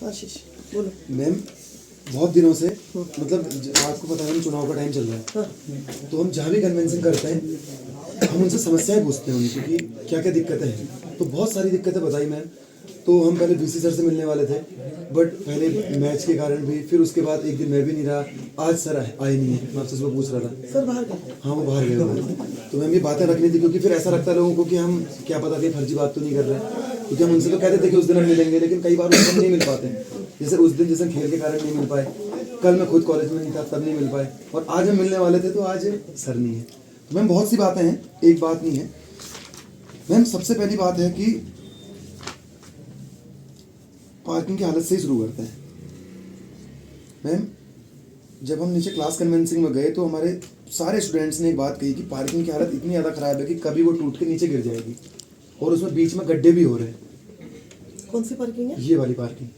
आशीष बोलो। मैम बहुत दिनों से मतलब आपको पता है चुनाव का टाइम चल रहा है, हाँ। तो हम जहाँ भी कन्वेंशन करते हैं हम उनसे समस्याएं पूछते हैं उनकी कि क्या क्या दिक्कतें हैं। तो बहुत सारी दिक्कतें बताई मैम। तो हम पहले वीसी सर से मिलने वाले थे, बट पहले मैच के कारण भी, फिर उसके बाद एक दिन मैं भी नहीं रहा। आज सर आए नहीं है, मैं आपसे सुबह पूछ रहा था। सर बाहर गए? हाँ वो बाहर गए हुए हैं। तो मैम ये बातें रखनी थी, क्योंकि फिर ऐसा लगता है लोगों को कि हम क्या पता कि फर्जी बात तो नहीं कर रहे हैं, क्योंकि हम उनसे तो कहते थे कि उस दिन हम मिलेंगे, लेकिन कई बार उस दिन नहीं मिल पाते। जैसे उस दिन जैसे खेल के कारण नहीं मिल पाए, कल मैं खुद कॉलेज में नहीं था तब नहीं मिल पाए, और आज हम मिलने वाले थे तो आज सर नहीं है। तो मैम बहुत सी बातें हैं, एक बात नहीं है मैम। सबसे पहली बात है कि पार्किंग की हालत से ही शुरू करते हैं मैम। जब हम नीचे क्लास कन्वेंसिंग में गए तो हमारे सारे स्टूडेंट्स ने एक बात कही कि पार्किंग की हालत इतनी ज़्यादा ख़राब है कि कभी वो टूट के नीचे गिर जाएगी, और उसमें बीच में गड्ढे भी हो रहे हैं। कौन सी पार्किंग है? ये वाली पार्किंग,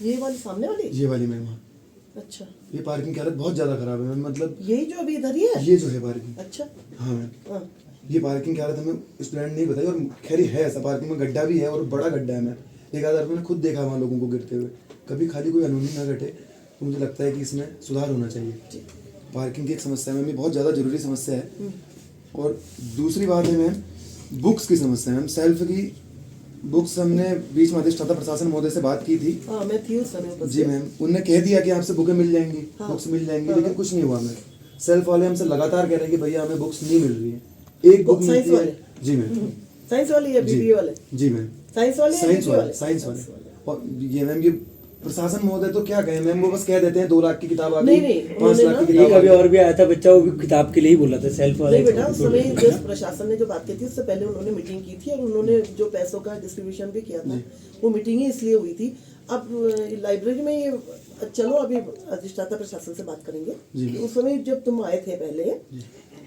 ये वाली सामने वाली? ये वाली मैम। हाँ अच्छा, ये पार्किंग की हालत बहुत ज़्यादा ख़राब है मैम। मतलब यही जो अभी इधर ही है? ये जो है पार्किंग। अच्छा हाँ मैम, हाँ। ये पार्किंग की हालत हमें स्टूडेंट नहीं बताई, और खैर है ऐसा, पार्किंग में गड्ढा भी है और बड़ा गड्ढा है मैम। एक आध बार मैंने खुद देखा वहाँ लोगों को गिरते हुए। कभी खाली कोई अनहोनी ना घटे, तो मुझे लगता है कि इसमें सुधार होना चाहिए। पार्किंग की एक समस्या मैम, ये बहुत ज़्यादा जरूरी समस्या है। और दूसरी बात है मैम, बुक्स की समस्या मैम। सेल्फ की बुक्स हमने बीच में अधिष्ठाता प्रशासन महोदय से बात की थी। हाँ मैं थी उस समय पर। जी मैम, उनने कह दिया कि आपसे बुकें मिल जाएंगी, हाँ। बुक्स मिल जाएंगी, हाँ। लेकिन कुछ नहीं हुआ मैम। सेल्फ वाले हमसे लगातार कह रहे हैं कि भैया हमें बुक्स नहीं मिल रही है। एक बुक साइंस मिलती वाले? है। जी मैम। साइंस वाली है? जी। बीबीए वाले? जी मैम। साइंस वाले? साइंस वाले, साइंस वाले। और ये मैम, ये प्रशासन महोदय तो क्या कहें मैम, वो बस कह देते हैं 2 लाख की किताब आ गई, नहीं, 5 लाख की एक किताब आ अभी गई। और भी आया था बच्चा, वो भी किताब के लिए ही बोला था, सेल्फ वाले। नहीं बेटा, उस समय जिस प्रशासन ने जो बात की थी उससे पहले उन्होंने मीटिंग की थी, और उन्होंने जो पैसों का डिस्ट्रीब्यूशन भी किया था, वो मीटिंग ही इसलिए हुई थी। अब लाइब्रेरी में ये चलो अभी अधिष्ठाता प्रशासन से बात करेंगे कि उस समय जब तुम आए थे पहले,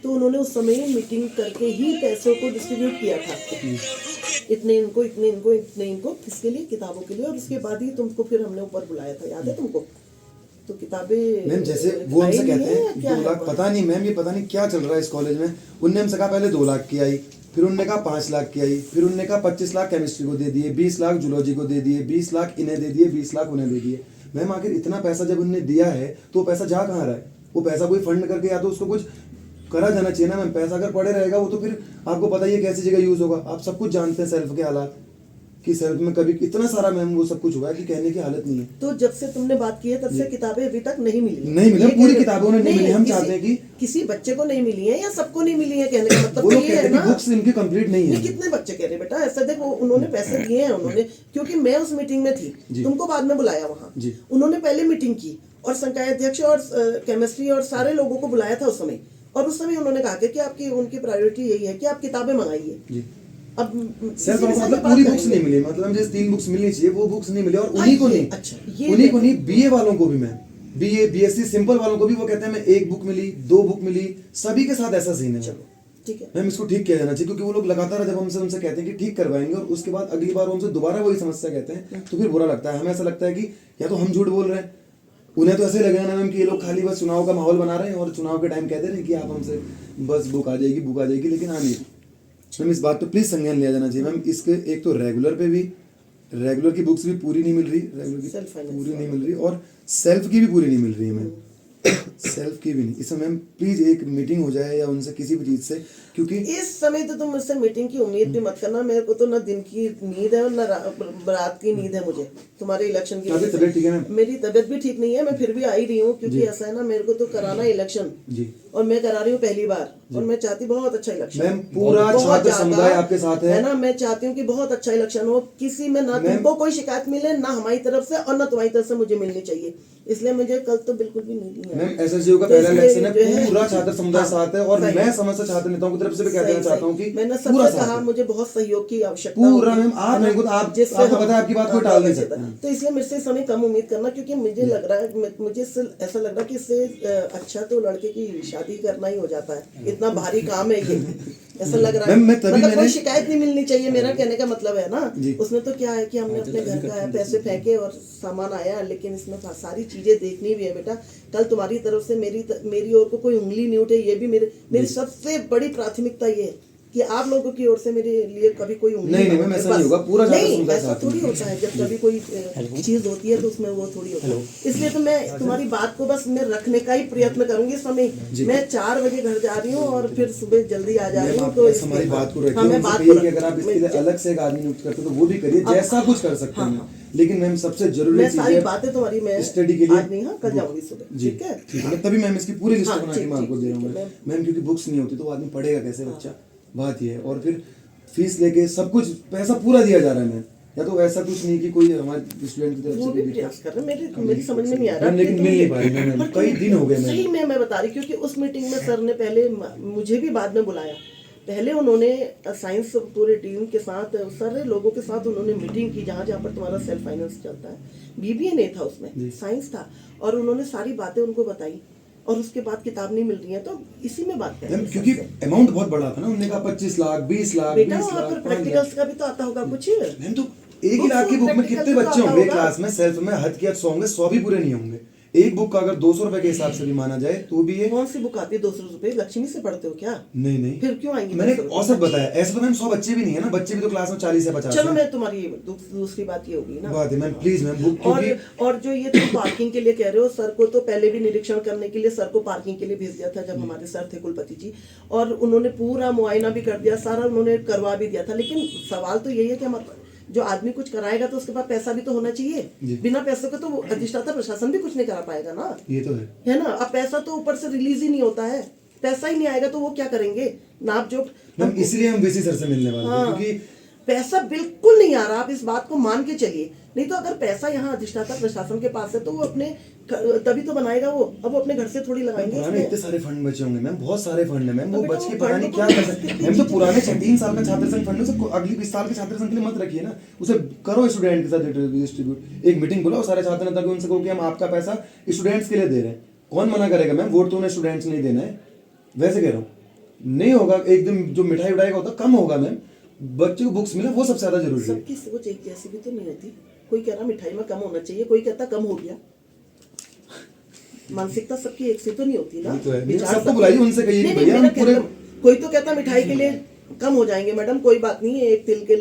तो उन्होंने उस समय मीटिंग करके ही पैसों को डिस्ट्रीब्यूट किया था। इतने इनको, इतने इनको, इतने इनको, किसके लिए? किताबों के लिए। और उसके बाद ही तुमको फिर हमने ऊपर बुलाया था, याद है तुमको? तो किताबें मैम जैसे वो हमसे कहते हैं 2 लाख, पता नहीं मैम, ये पता नहीं क्या चल रहा है इस कॉलेज में। उनने हमसे कहा पहले 2 लाख की आई, फिर उनने कहा 5 लाख की आई, फिर उनने कहा 25 लाख केमिस्ट्री को दे दिए, 20 लाख जूलॉजी को दे दिए, 20 लाख इन्हें दे दिए, 20 लाख उन्हें दे दिए। मैम आखिर इतना पैसा जब उनने दिया है तो पैसा जा कहाँ रहा है? वो पैसा कोई फंड करके या तो उसको कुछ करा जाना चाहिए ना मैम। पैसा अगर पड़े रहेगा वो तो फिर आपको पता ही है कैसी जगह यूज होगा। आप सब कुछ जानते हैं सेल्फ के हालात, कि सेल्फ में कभी इतना सारा मैम वो सब कुछ हुआ है कि कहने की हालत नहीं है। तो जब से तुमने बात की है तब से किताबें अभी तक नहीं मिली? नहीं मिली, पूरी किताबें उन्हें नहीं मिली। हम चाहते हैं कि किसी बच्चे को नहीं मिली है या सबको नहीं मिली है, कहने का मतलब वो तो लोग ये कहते है हैं ना। कि बुक्स इनकी कंप्लीट नहीं है। कितने बच्चे कह रहे बेटा? ऐसा देखो, उन्होंने पैसे दिए हैं उन्होंने, क्योंकि मैं उस मीटिंग में थी, तुमको बाद में बुलाया वहाँ। उन्होंने पहले मीटिंग की और संकाय अध्यक्ष और केमिस्ट्री और सारे लोगों को बुलाया था उस समय, और उस समय उन्होंने कहा कि आपकी उनकी प्रायोरिटी यही है कि आप किताबें मंगाइए। अब सेल्फ मतलब पूरी बुक्स नहीं मिली, मतलब जैसे 3 बुक्स मिलनी चाहिए वो बुक्स नहीं मिली। और उन्हीं को नहीं, अच्छा, उन्हीं को नहीं, बीए वालों को भी मैम, बीए बीएससी सिंपल वालों को भी वो कहते हैं मैं 1 बुक मिली, 2 बुक मिली, सभी के साथ ऐसा सीन है। चलो ठीक है मैम इसको ठीक किया जाना चाहिए, क्योंकि वो लोग लगातार जब हमसे उनसे कहते हैं कि ठीक करवाएंगे और उसके बाद अगली बार उनसे दोबारा वही समस्या कहते हैं, तो फिर बुरा लगता है। हमें ऐसा लगता है कि या तो हम झूठ बोल रहे हैं, उन्हें तो ऐसे लगेगा ना मैम कि ये लोग खाली बस चुनाव का माहौल बना रहे हैं और चुनाव के टाइम कहते रहे कि आप हमसे बस बुक आ जाएगी, बुक आ जाएगी, लेकिन हाँ नहीं। मैम इस बात पे प्लीज संज्ञान लिया जाना चाहिए मैम। इसके एक तो रेगुलर पे भी, रेगुलर की बुक्स भी पूरी नहीं मिल रही, रेगुलर की पूरी नहीं मिल रही, और सेल्फ की भी पूरी नहीं मिल रही है मैम। सेल्फ की भी नहीं। इसमें मैम प्लीज एक मीटिंग हो जाए या उनसे किसी भी चीज से, क्योंकि इस समय तो तुम मुझसे मीटिंग की उम्मीद भी मत करना। मेरे को तो ना दिन की नींद है और ना रात की नींद है मुझे, तुम्हारे इलेक्शन की वजह तबीयत ठीक है मैम? मेरी तबीयत भी ठीक नहीं है, मैं फिर भी आई रही हूँ, क्योंकि ऐसा है ना, मेरे को तो कराना इलेक्शन जी, और मैं करा रही हूँ पहली बार, और मैं चाहती बहुत अच्छा इलेक्शन। मैम पूरा छात्र समुदाय आपके साथ है ना। मैं चाहती हूँ कि बहुत अच्छा इलेक्शन हो, किसी में ना तुमको कोई शिकायत मिले, ना हमारी तरफ से और ना तुम्हारी तरफ से मुझे मिलनी चाहिए। इसलिए मुझे कल तो बिल्कुल भी नहीं है मैम। एसएसयू का पहला इलेक्शन है, पूरा छात्र समुदाय साथ है, और मैं समस्त छात्र नेताओं की तरफ से भी कह देना चाहता हूँ कि मैंने पूरा सबसे कहा मुझे बहुत सहयोग की आवश्यकता पूरा मैम। आप मेरे को तो आपको पता है आपकी बात कोई टाल नहीं सकता, तो इसलिए मेरे से समय कम उम्मीद करना, क्योंकि मुझे लग रहा है, मुझे ऐसा लग रहा है कि इससे अच्छा तो लड़के की शादी करना ही हो जाता है। इतना भारी काम है ये, ऐसा लग रहा है। मतलब कोई शिकायत नहीं मिलनी चाहिए, मेरा कहने का मतलब है ना। उसमें तो क्या है कि हमने अपने घर का पैसे फेंके और सामान आया, लेकिन इसमें सारी चीजें देखनी भी है बेटा। कल तुम्हारी तरफ से मेरी ओर को कोई उंगली नहीं उठे, ये भी मेरी सबसे बड़ी प्राथमिकता ये है कि आप लोगों की ओर से मेरे लिए कभी कोई उम्मीद नहीं, नहीं, हो। मैम, ऐसा बस। नहीं होगा, पूरा ज़्यादा नहीं, सुनता है ऐसा साथ में। थोड़ी होता है, जब कभी कोई चीज होती है तो उसमें वो थोड़ी होता है। इसलिए तो मैं तुम्हारी बात को बस मैं रखने का ही प्रयत्न करूंगी इस समय। मैं 4 बजे घर जा रही हूँ और फिर सुबह जल्दी आ जा रही मैम हूँ। आप तो बस हमारी बात को रखिए, हाँ, मैं उनसे बात कहिए को कि अगर आप इसके लिए मैं- अलग से एक आदमी नियुक्त करते हो तो वो भी करिए, जैसा कुछ कर सकते हाँ, हैं। लेकिन मैम सबसे जरूरी मैं चीज सारी है बातें तुम्हारी मैं स्टडी के लिए आज नहीं, हाँ कल जाऊंगी सुबह। जी ठीक है, ठीक है, तभी मैम इसकी पूरी लिस्ट हाँ, बना के ठीक, मैं आपको ठीक, दे रहा हूँ ठीक है, मैम, क्योंकि बुक्स नहीं होती तो वो आदमी पढ़ेगा कैसे बच्चा, बात ये है। और फिर फीस लेके सब कुछ पैसा पूरा दिया जा रहा है मैम, या तो ऐसा कुछ नहीं कि कोई हमारे स्टूडेंट की तरफ वो से भी कोई प्रयास कर रहे हैं। मेरी समझ में नहीं आ रहा। मैम, लेकिन मिल नहीं पा रही मैम, पर कई दिन हो गए मैम। सही में मैं बता रही, क्योंकि उस मीटिंग में सर ने पहले मुझे भी बाद में बुलाया। पहले उन्होंने साइंस पूरे टीम के साथ सारे लोगों के साथ उन्होंने मीटिंग की, जहाँ जहाँ पर तुम्हारा सेल्फ फाइनेंस चलता है। बीबीए नहीं था उसमें, साइंस था, और उन्होंने सारी बातें उनको बताई। और उसके बाद किताब नहीं मिल रही है, तो इसी में बात मैम करें। क्योंकि अमाउंट बहुत बड़ा था ना, उन्होंने कहा 25 लाख 20 लाख बेटा 20 वहाँ लाख पर 5 लाख। प्रैक्टिकल्स का भी तो आता होगा कुछ। मैम तो एक ही लाख की बुक में कितने बच्चे होंगे क्लास में, सेल्फ में हद किया 100 होंगे, 100 भी पूरे नहीं होंगे। एक बुक का अगर 200 रुपए के हिसाब से भी माना जाए तो भी ये कौन सी बुक आती है 200 रुपए? लक्ष्मी से पढ़ते हो क्या? नहीं नहीं, फिर क्यों आएंगी मैंने 200 रुपए? औसत बताया, ऐसे तो मैम 100 बच्चे भी नहीं है ना, बच्चे भी तो क्लास में 40 या 50 चलो हैं। मैं तुम्हारी दूसरी बात ये होगी ना। बात है मैम, प्लीज मैम बुक, और क्योंकि और जो ये तुम पार्किंग के लिए कह रहे हो, सर को तो पहले भी निरीक्षण करने के लिए सर को पार्किंग के लिए भेज दिया था जब हमारे सर थे कुलपति जी, और उन्होंने पूरा मुआयना भी कर दिया, सारा उन्होंने करवा भी दिया था। लेकिन सवाल तो यही है कि हमारा जो आदमी कुछ कराएगा तो उसके पास पैसा भी तो होना चाहिए। बिना पैसे के तो वो अधिष्ठाता प्रशासन भी कुछ नहीं करा पाएगा ना, ये तो है ना। अब पैसा तो ऊपर से रिलीज ही नहीं होता है, पैसा ही नहीं आएगा तो वो क्या करेंगे? नाप जोख। मैम, इसलिए हम वीसी सर से मिलने वाले थे, हाँ, क्योंकि पैसा बिल्कुल नहीं आ रहा, आप इस बात को मान के चलिए। नहीं तो अगर पैसा यहाँ अधिष्ठाता प्रशासन के पास है तो वो अपने तभी तो बनाएगा वो। अब वो अपने घर से थोड़ी लगाएंगे पुराने इसमें। इतने सारे फंड बचे होंगे मैम, बहुत सारे फंड है मैम, वो बेटा, बच के वो पता फंड नहीं तो क्या कर सकते कितनी मैम। तो चीज़ें पुराने हैं। 3 साल का छात्र संघ फंड से अगली 20 साल के छात्र संघ के लिए मत रखिए ना, उसे करो स्टूडेंट के साथ डिस्ट्रीब्यूट। एक मीटिंग बुलाओ सारे छात्र नेता को, उनसे कहो कि हम आपका पैसा स्टूडेंट्स के लिए दे रहे हैं। कौन मना करेगा मैम? वोट तो उन्हें स्टूडेंट्स नहीं देना है, वैसे कह रहा हूँ। नहीं होगा एकदम, जो मिठाई उठाई का होता कम होगा मैम, बच्चे को बुक्स मिले वो सबसे ज्यादा जरूरी है। सबकी सोच एक जैसी भी तो नहीं होती। कोई कह रहा मिठाई में कम होना चाहिए, कोई कहता कम हो गया। मानसिकता सबकी एक सी तो नहीं होती ना। ये तो है। विचार सबको सबके- बुलाइए, उनसे कहिए कि नहीं, भैया मेरा हम पूरे- कहना- कोई तो कहता मिठाई के लिए कम हो जाएंगे मैडम, कोई बात नहीं है, एक तिल के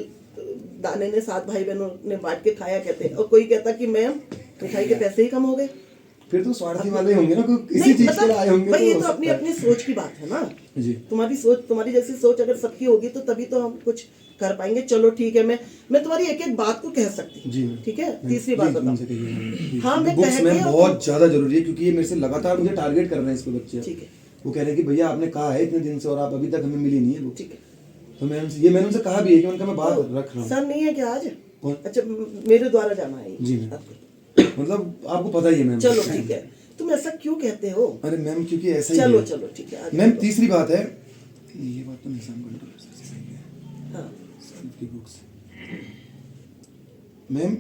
दाने ने 7 भाई बहनों ने बांट के खाया कहते। और कोई कहता कि मैम मिठाई के पैसे ही कम हो गए। फिर तो स्वार्थी वाले होंगे ना, कोई इसी नहीं, चीज मतलब के लिए आए होंगे। भाई ये हो तो अपनी सकता है। अपनी सोच की बात है ना। जी तुम्हारी सोच, तुम्हारी जैसी सोच अगर सबकी होगी तो तभी तो हम कुछ कर पाएंगे। चलो ठीक है, मैं तुम्हारी एक एक बात को कह सकती हूँ। जी ठीक है, तीसरी बात प्लीज बताओ। उनसे कहिए मैम। हाँ, मैं बुक्स कह में के और बहुत ज्यादा जरूरी है, क्योंकि ये मेरे से लगातार मुझे टारगेट कर रहे हैं इस पे बच्चे। ठीक है, वो कह रहे हैं कि भैया आपने कहा है इतने दिन से और आप अभी तक हमें मिली नहीं है बुक। ठीक है। तो मैंने उनसे कहा भी है कि उनका मैं बात रख रहा हूँ। सर नहीं है क्या आज? कौन? अच्छा, मेरे द्वारा जाना है ये। जी मैम, मतलब आपको पता ही है मैम। चलो ठीक है, तुम ऐसा क्यों कहते हो? अरे मैम, क्योंकि ऐसा ही चलो है। चलो ठीक है, आज मैम बताओ। तीसरी बात है, ये बात तो निजाम कंट्रोलर सर से सही है, हाँ, सेल्फ की बुक्स मैम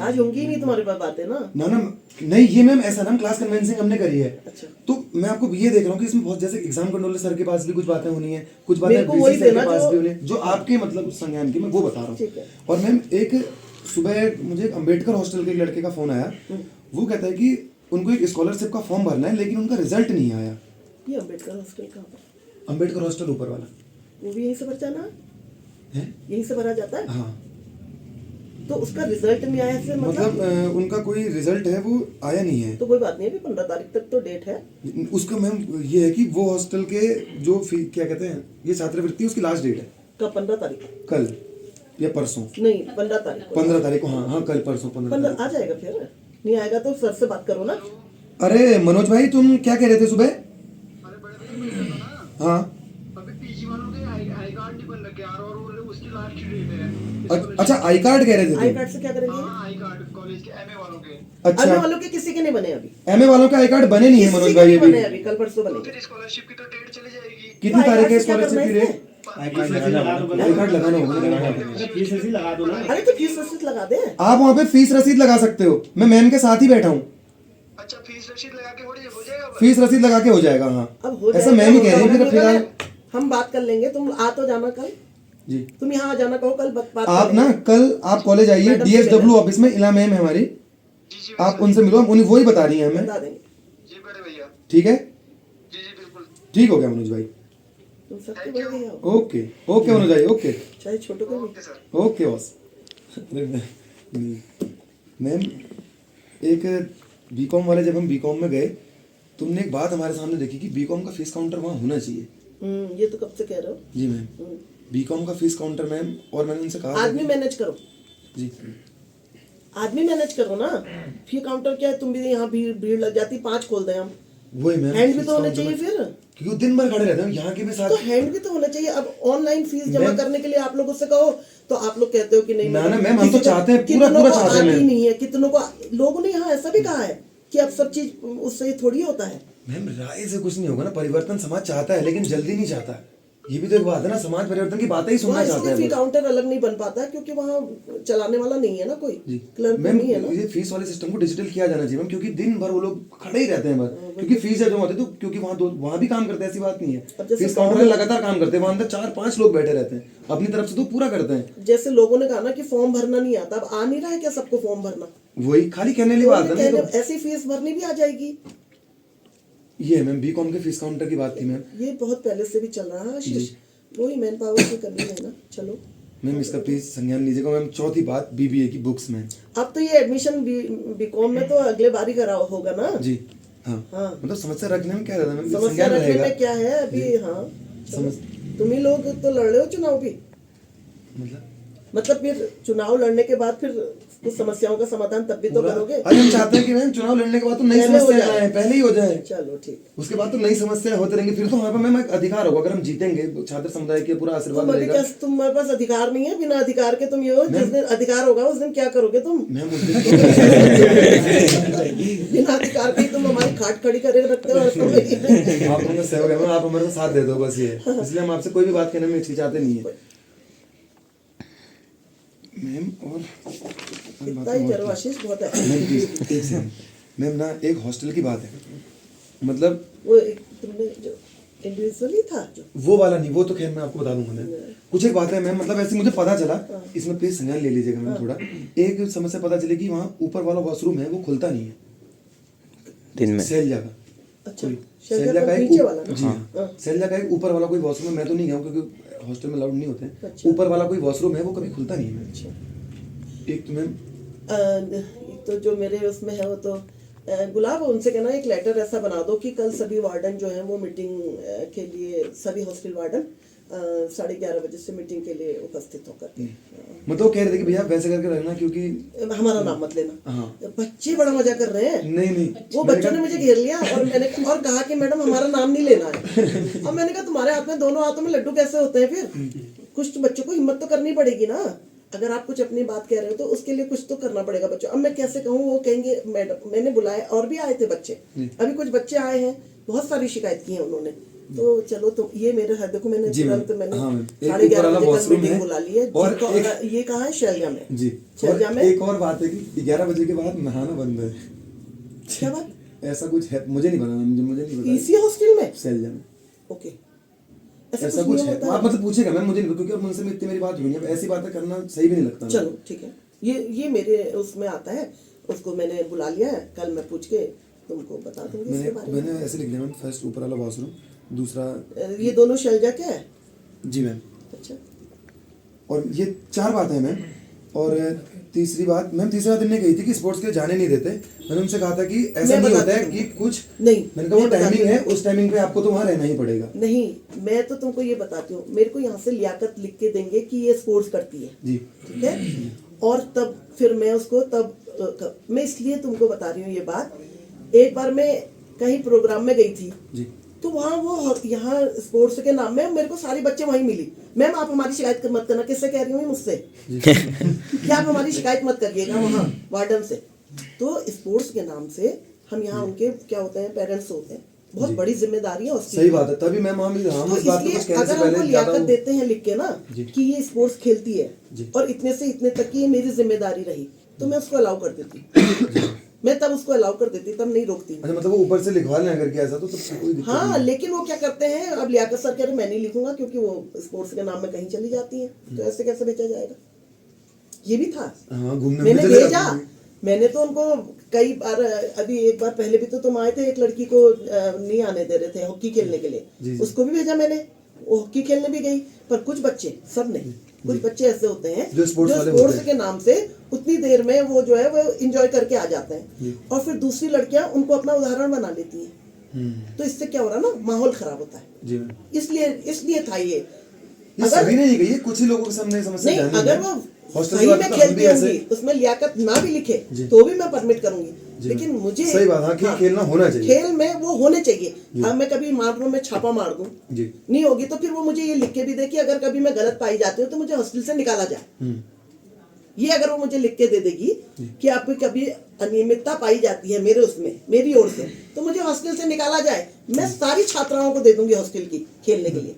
आज होंगी ही नहीं तुम्हारे पास बातें ना। ना ना नहीं, ये मैम ऐसा ना क्लास कन्वेंसिंग हमने करी है। अच्छा, तो मैं आपको ये देख रहा हूँ कि इसमें बहुत, जैसे एग्जाम कंट्रोलर सर के पास भी कुछ बातें होनी है, कुछ बातें मेरे को VC वही सर के देना पास जो- भी होनी है, जो आपके मतलब संज्ञान की मैं वो बता रहा ठीक है। हूँ। और मैम एक सुबह मुझे एक अम्बेडकर हॉस्टल के एक लड़के का फोन आया, वो कहता है कि उनको एक स्कॉलरशिप का फॉर्म भरना है लेकिन उनका रिजल्ट नहीं आया। ये अम्बेडकर हॉस्टल कहाँ पर? अम्बेडकर हॉस्टल ऊपर वाला वो भी यहीं से भर जाना है। यहीं से भरा जाता है। हाँ, तो उसका रिजल्ट नहीं आया से मतलब उनका कोई रिजल्ट है वो आया नहीं है। तो कोई बात नहीं, अभी 15 तारीख तक तो डेट है। उसका मैम ये है कि वो हॉस्टल के जो क्या कहते हैं ये छात्रवृत्ति, उसकी लास्ट डेट है कब? 15 तारीख? कल या परसों, नहीं, 15 तारीख को। 15 तारीख को। हाँ हाँ, कल परसों 15 15 तारीख। आ जाएगा। फिर नहीं आएगा तो सर से बात करो ना। अरे मनोज भाई, तुम क्या कह रहे थे सुबह? हाँ, अभी पीजी वालों के आई कार्ड नहीं बन रखे यार, और वो उसकी लास्ट डेट है। अच्छा आई कार्ड कह रहे थे आई तुम? कार्ड से क्या करेंगे? हाँ, आई कार्ड कॉलेज के एमए वालों के। अभी अच्छा, वालों के किसी के नहीं बने अभी। एमए वालों के आई कार्ड बने नहीं है किसी मनोज के भाई नहीं बने अभी। अभी, कल परसों तो बनेंगे। फिर स्कॉलरशिप की तो डेट चली जाएगी। कितनी तो आई तारीख है कार्ड से क्या स्कॉलरशिप करना की है डेट? आई कार्ड लगाना होगा। आई कार्ड लगाना होगा ना। फीस ऐसी लगा दो ना। अरे तो फीस रसीद लगा दे। आप वहाँ पे फीस रसीद लगा सकते हो, मैं मैम के साथ ही बैठा हूँ। अच्छा, फीस रसीद लगा के हो जाएगा बस? फीस रसीद लगा के हो जाएगा। हाँ, अब हो ऐसा जाएगा, मैम ही कह रही होगा, है। होगा, फिलहाल होगा, हम बात कर लेंगे। तुम आ तो जाना कल। जी, तुम यहाँ आ जाना, कहो कल बात आप करेंगे। ना कल आप कॉलेज आइए, मैडम से DSW मिलना। ऑफिस में इला मैम है हमारी, जी जी आप उनसे मिलो, हम उन्हें वही बता रही हैं हमें। बता देंगे। जी बड़े भैया। ठीक है, जी जी बिल्कुल। ठीक हो गया मनोज भाई। तुम सबके बढ़ गए हो, ओके ओके मनोज भाई ओके चाहे छोटों के भी। Okay sir. Okay boss. अरे मैम एक बीकॉम वाले जब हम बीकॉम में गए तुमने एक बात हमारे सामने देखी कि बीकॉम का फीस काउंटर वहाँ होना चाहिए। ये तो कब से कह रहे हो। जी मैम, बीकॉम का फीस काउंटर मैम, और मैंने उनसे कहा था आदमी मैनेज करो, जी आदमी मैनेज करो ना। फी काउंटर क्या है, तुम भी यहाँ भीड़ लग जाती, 5 खोल दें हम। वही मैम, हैंड भी फीस तो होने काउंटर चाहिए में- फिर, क्योंकि वो दिन भर खड़े रहते हैं यहाँ के भी साथ। तो हैंड भी तो होना चाहिए। अब ऑनलाइन फीस जमा मैम- करने के लिए आप लोगों से कहो तो आप लोग कहते हो कि नहीं ना, मैडम, मैम, हम तो किसी चाहते हैं, कितनों पूरा- पूरा को चाहते हैं, आती मैम। नहीं है, कितनों को। लोगों ने यहाँ ऐसा भी कहा है कि अब सब चीज उससे थोड़ी होता है। मैम राय से कुछ नहीं होगा ना, परिवर्तन समाज चाहता है लेकिन जल्दी नहीं चाहता। ये भी तो एक बात है ना, समाज परिवर्तन की बातें ही सुनना वहाँ चाहता इसलिए है फी बस। काउंटर अलग नहीं बन पाता क्योंकि वहाँ चलाने वाला नहीं है ना कोई, जी क्लर्क मैम, नहीं है ना। ये फीस वाले सिस्टम को डिजिटल किया जाना चाहिए मैम, क्योंकि दिन भर वो लोग खड़े ही रहते हैं बस, क्योंकि फीस जमा होती है तो, क्योंकि वहाँ भी काम करते हैं, ऐसी बात नहीं अब है। जैसे फीस काउंटर में लगातार काम करते हैं, वहाँ अंदर 4-5 लोग बैठे रहते हैं, अपनी तरफ से तो पूरा करते हैं। जैसे लोगों ने कहा ना कि फॉर्म भरना नहीं आता, अब आ नहीं रहा है क्या सबको फॉर्म भरना। वही खाली कहने वाली बात है ना, ये तो- ऐसी फीस भरनी भी आ जाएगी। ये मैम बीकॉम के फीस काउंटर की बात थी मैम। ये बहुत पहले से भी चल रहा है आशीष, वही मैन पावर की कमी है ना। चलो मैम इसका प्लीज संज्ञान लीजिएगा मैम। चौथी बात, बीबीए की बुक्स में। अब तो ये एडमिशन बीकॉम में तो अगले बार ही करा होगा ना। जी हाँ हाँ। मतलब समस्या रखने में क्या रहता है मैम, समस्या संज्ञान रखने रहेगा में क्या है अभी। हाँ समझ तुम ही लोग तो लड़ रहे हो चुनाव भी, मतलब फिर चुनाव लड़ने के बाद फिर कुछ समस्याओं का समाधान तब भी तो करोगे। अरे हम चाहते हैं कि मैम चुनाव लड़ने के बाद तो नई पहले हो समस्या जाए। आए, पहले ही हो जाए, चलो ठीक। उसके बाद तो नई समस्या होते रहेंगे, फिर तो हमारे पास मैम एक अधिकार होगा। अगर हम जीतेंगे छात्र समुदाय के पूरा आशीर्वाद तुम अभी रहेगा। क्या तुम्हारे पास अधिकार नहीं है, बिना अधिकार के तुम ये हो, जिस दिन अधिकार होगा उस दिन क्या करोगे तुम। मैम उस दिन बिना अधिकार के ही तुम हमारी खाट खड़ी करे रखते हो। आप हमारे सहयोग है मैम, आप हमारे साथ दे दो बस, ये इसलिए हम आपसे कोई भी बात कहने में हिचकिचाते नहीं है मैम। और इतना ही करो आशीष, बहुत है। मैम प्लीज एक सेकंड मैम ना, एक हॉस्टल की बात है, मतलब वो एक तुमने जो इंडिविजुअली था जो, वो वाला नहीं, वो तो खैर मैं आपको बता दूंगा मैम। कुछ एक बात है मैम, मतलब ऐसे मुझे पता चला, इसमें प्लीज संज्ञान ले लीजिएगा मैम थोड़ा। एक समस्या पता चली कि वहाँ ऊपर वाला वॉशरूम है वो खुलता नहीं है दिन में। सैलजा का। अच्छा सैलजा शैलजा का का एक नीचे वाला ना। जी हाँ, सैलजा का एक ऊपर वाला कोई वॉशरूम है, मैं तो नहीं गया हूँ क्योंकि हॉस्टल में अलाउड नहीं होते हैं। अच्छा। ऊपर वाला कोई वॉशरूम है वो कभी खुलता नहीं है मैम। अच्छा एक तो मैम एक तो जो मेरे उसमें है वो तो गुलाब, उनसे कहना एक लेटर ऐसा बना दो कि कल सभी वार्डन जो है वो मीटिंग के लिए, सभी हॉस्टल वार्डन 11:30 बजे से मीटिंग के लिए उपस्थित होकर के। मतलब वो कह रहे थे कि भैया वैसे करके रखना, क्योंकि हमारा नाम मत लेना। हाँ। बच्चे बड़ा मजा कर रहे हैं। नहीं नहीं वो बच्चों ने मुझे घेर लिया और मैंने और कहा कि मैडम हमारा नाम नहीं लेना है। अब मैंने कहा तुम्हारे हाथ में, दोनों हाथों में लड्डू कैसे होते हैं फिर। कुछ तो बच्चों को हिम्मत तो करनी पड़ेगी ना। अगर आप कुछ अपनी बात कह रहे हो तो उसके लिए कुछ तो करना पड़ेगा बच्चों। अब मैं कैसे कहूँ, वो कहेंगे मैडम मैंने बुलाया, और भी आए थे बच्चे, अभी कुछ बच्चे आए हैं, बहुत सारी शिकायत की है उन्होंने। तो चलो तो ये मेरे हाथ देखो, मैंने तुरंत मैंने हाँ, एक 11:30 ऊपर वाला बजे कल वॉशरूम मीटिंग है, बुला ली है। और ये कहाँ है, शैलजा में। जी, और शैलजा में एक और बात है कि 11 बजे के बाद नहाना बंद है। क्या बात, ऐसा कुछ है, मुझे नहीं पता, मुझे नहीं पता इसी हॉस्टल में। सैलजा में ओके ऐसा कुछ है। आप मतलब पूछेगा मैम, मुझे नहीं, क्योंकि अब मुझसे इतनी मेरी बात हुई नहीं, अब ऐसी बातें करना सही भी नहीं लगता। चलो ठीक है, ये मेरे उसमें आता है, उसको मैंने बुला लिया है, कल मैं पूछ के तुमको बता दूंगी इसके बारे में। मैंने ऐसे लिख दिया मैम, फर्स्ट ऊपर वाला वॉशरूम, दूसरा ये दोनों शैलजा क्या है। जी मैम। अच्छा और ये 4 बातें हैं मैम। और तीसरी बात मैम, तीसरी बात इन्हें कही थी कि स्पोर्ट्स के लिए जाने नहीं देते। मैंने उनसे कहा था कि ऐसा मैं नहीं होता बताती है हूँ। कि कुछ नहीं, मैंने कहा वो मैं बताती टाइमिंग है, हूँ। उस टाइमिंग पे आपको तो वहाँ रहना ही पड़ेगा। नहीं, मैं तो तुमको ये बताती हूँ, मेरे को यहाँ से लियाकत लिख के देंगे कि ये स्पोर्ट्स करती है, जी ठीक है। और तब फिर मैं उसको मैं इसलिए तुमको बता रही हूँ ये बात। एक बार मैं कहीं प्रोग्राम में गई थी, जी तो वहाँ वो यहाँ स्पोर्ट्स के नाम में मेरे को सारी बच्चे वहीं मिली। मैम आप हमारी शिकायत मत करना। किससे कह रही हूँ मुझसे कि आप हमारी शिकायत मत करिएगा वहाँ वार्डन से। तो स्पोर्ट्स के नाम से हम यहाँ उनके क्या होते हैं, पेरेंट्स होते हैं, बहुत बड़ी जिम्मेदारी है उसकी। सही बात है, तभी मैम हम तो इस बात को कुछ इसलिए कहने से अगर हमको पहले लियाकत ज्यादा देते हैं लिख के ना कि ये स्पोर्ट्स खेलती है और इतने से इतने तक की ये मेरी जिम्मेदारी रही, तो मैं उसको अलाउ कर देती। मैं तब उसको अलाउ कर देती, तब नहीं रोकती। अच्छा, मतलब वो ऊपर से लिखवा लें अगर क्या ऐसा तो कोई दिक्कत हाँ, नहीं। लेकिन वो क्या करते हैं, अब लियाकत सर कह रहे मैं नहीं लिखूंगा क्योंकि वो स्पोर्ट्स के नाम में कहीं चली जाती है, तो ऐसे कैसे भेजा जाएगा। ये भी था, हाँ, घूमने मैंने चले भेजा। जाते हैं। मैंने तो उनको कई बार, अभी एक बार पहले भी तो तुम आए थे, एक लड़की को नहीं आने दे रहे थे हॉकी खेलने के लिए, उसको भी भेजा मैंने। वो हॉकी खेलने भी गई, पर कुछ बच्चे, सब नहीं, कुछ बच्चे ऐसे होते हैं जो स्पोर्ट्स वाले होते स्पोर्ट्स हैं। के नाम से उतनी देर में वो जो है वो एंजॉय करके आ जाते हैं, और फिर दूसरी लड़कियां उनको अपना उदाहरण बना लेती हैं। तो इससे क्या हो रहा है ना, माहौल खराब होता है। जी मैम, इसलिए था ये। ये सभी ने नहीं कही है, कुछ ही लोगों के सामने समस्या नहीं, जानी अगर है। वो हॉस्टल सही की बात में तो हम खेलती भी ऐसे- होंगी, उसमें लियाकत ना भी लिखे जी। तो भी मैं परमिट करूंगी, जी लेकिन मैम। मुझे सही बात, हाँ, कि खेलना होना चाहिए। खेल में वो होने चाहिए। अब मैं कभी मार्बल में छापा मार दूं, जी नहीं होगी तो फिर वो मुझे ये लिख के भी दे कि अगर कभी मैं गलत पाई जाती हूँ तो मुझे हॉस्टल से निकाला जाए। ये अगर वो मुझे लिख के दे देगी कि आपको कभी अनियमितता पाई जाती है मेरे उसमें, मेरी ओर से, तो मुझे हॉस्टल से निकाला जाए। मैं सारी छात्राओं को दे दूंगी हॉस्टल की खेलने के लिए।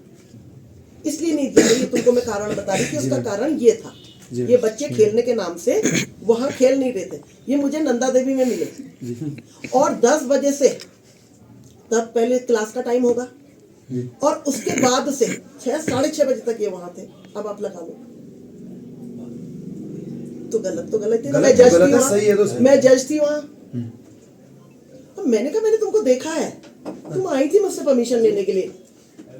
इसलिए नहीं दिया, ये तुमको मैं कारण बता रही थी, उसका कारण ये था। जी। ये बच्चे खेलने के नाम से वहां खेल नहीं रहे थे। ये मुझे नंदा देवी में मिले, और 10 बजे से, तब पहले क्लास का टाइम होगा, और उसके बाद से 6 साढ़े 6 बजे तक ये वहां थे। अब आप लगा लो, तो गलत है ना। मैं गलत जज तो गलत थी है, वहाँ, सही है तो सही। मैं जज थी वहाँ। अब मैंने कहा मैंने तुमको देखा है, तुम आई थी मुझसे परमिशन लेने के लिए।